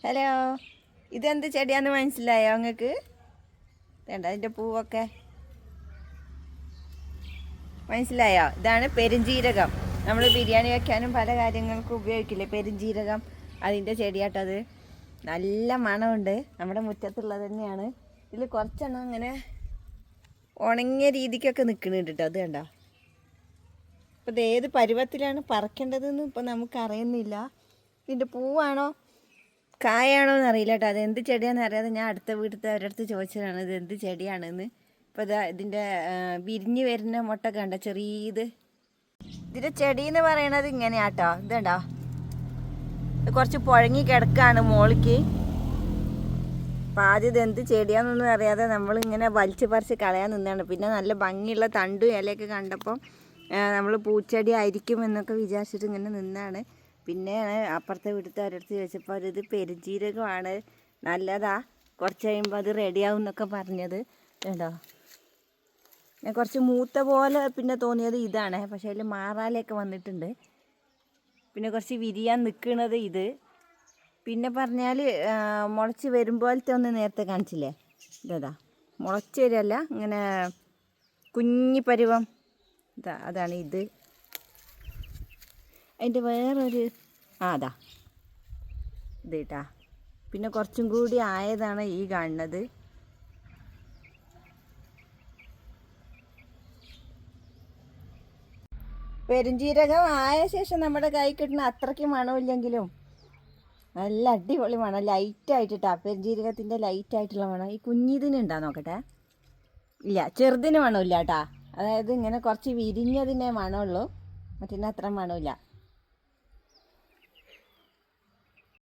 Hello, ഇതെന്ത് ചെടിയാന്ന് മനസ്സിലായോ നിങ്ങൾക്ക്? വേണ്ട, അതിൻ്റെ പൂവൊക്കെ മനസ്സിലായോ? ഇതാണ് പെരുംജീരകം. നമ്മൾ ബിരിയാണി വയ്ക്കാനും പല കാര്യങ്ങൾക്കും ഉപയോഗിക്കില്ലേ പെരുംജീരകം, അതിൻ്റെ ചെടിയാട്ടത്. നല്ല മണമുണ്ട്, നമ്മുടെ മുറ്റത്തുള്ളത് തന്നെയാണ്. ഇതിൽ കുറച്ചെണ്ണം അങ്ങനെ ഉണങ്ങിയ രീതിക്കൊക്കെ നിൽക്കുന്നുണ്ട് കേട്ടോ. അത് കണ്ടോ? അപ്പോൾ ഇത് ഏത് പരുവത്തിലാണ് പറിക്കേണ്ടതെന്ന് ഇപ്പോൾ നമുക്കറിയുന്നില്ല. ഇതിൻ്റെ പൂവാണോ കായാണോ എന്നറിയില്ല കേട്ടോ. അത് എന്ത് ചെടിയാണെന്ന് അറിയാതെ ഞാൻ അടുത്ത വീട്ടിലത്തെ അവരടുത്ത് ചോദിച്ചതാണ് ഇത് എന്ത് ചെടിയാണെന്ന്. ഇപ്പോൾ ഇതാ ഇതിൻ്റെ വിരിഞ്ഞ് വരുന്ന മുട്ട കണ്ട ചെറിയത്. ഇതിൻ്റെ ചെടി എന്ന് പറയണത് ഇങ്ങനെയാട്ടോ. ഇതുണ്ടോ, ഇത് കുറച്ച് പുഴങ്ങി കിടക്കുകയാണ് മോളിക്ക്. അപ്പം ആദ്യം ഇത് എന്ത് ചെടിയാണെന്നൊന്നും അറിയാതെ നമ്മളിങ്ങനെ വലിച്ച് പറിച്ച് കളയാൻ നിന്നാണ്. പിന്നെ നല്ല ഭംഗിയുള്ള തണ്ടും ഇലയൊക്കെ കണ്ടപ്പം നമ്മൾ പൂച്ചെടി ആയിരിക്കും എന്നൊക്കെ വിചാരിച്ചിട്ട് ഇങ്ങനെ നിന്നാണ്. പിന്നെയാണ് അപ്പുറത്തെ വീട്ടിലത്തെ അവരടുത്ത് ചോദിച്ചപ്പോൾ അവരിത് പെരുംജീരകമാണ്, നല്ലതാ, കുറച്ച് കഴിയുമ്പോൾ അത് റെഡിയാവും എന്നൊക്കെ പറഞ്ഞത്. കേട്ടോ, ഞാൻ കുറച്ച് മൂത്ത പോലെ പിന്നെ തോന്നിയത് ഇതാണ്. പക്ഷേ അതിൽ മാറാലയൊക്കെ വന്നിട്ടുണ്ട്. പിന്നെ കുറച്ച് വിരിയാൻ നിൽക്കുന്നത് ഇത്. പിന്നെ പറഞ്ഞാൽ മുളച്ച് വരുമ്പോഴത്തെ ഒന്ന് നേരത്തെ കാണിച്ചില്ലേ, ഇതാ മുളച്ച് വരികയല്ല, ഇങ്ങനെ കുഞ്ഞി പരുവം ഇതാ, അതാണ് ഇത്. അതിൻ്റെ വേറൊരു അതാ ഇത് കേട്ടാ. പിന്നെ കുറച്ചും കൂടി ആയതാണ് ഈ കാണുന്നത്. പെരുംജീരകം ആയ ശേഷം നമ്മുടെ കൈ കിട്ടുന്ന അത്രയ്ക്ക് മണമില്ലെങ്കിലും നല്ല അടിപൊളി മണം, ലൈറ്റായിട്ടാ. പെരുംജീരകത്തിൻ്റെ ലൈറ്റായിട്ടുള്ള മണം. ഈ കുഞ്ഞിതിനുണ്ടാ നോക്കട്ടെ, ഇല്ല, ചെറുതിന് മണമില്ല കേട്ടാ. അതായത് ഇങ്ങനെ കുറച്ച് വിരിഞ്ഞതിൻ്റെ മണമുള്ളൂ, മറ്റേ അത്ര മണമില്ല.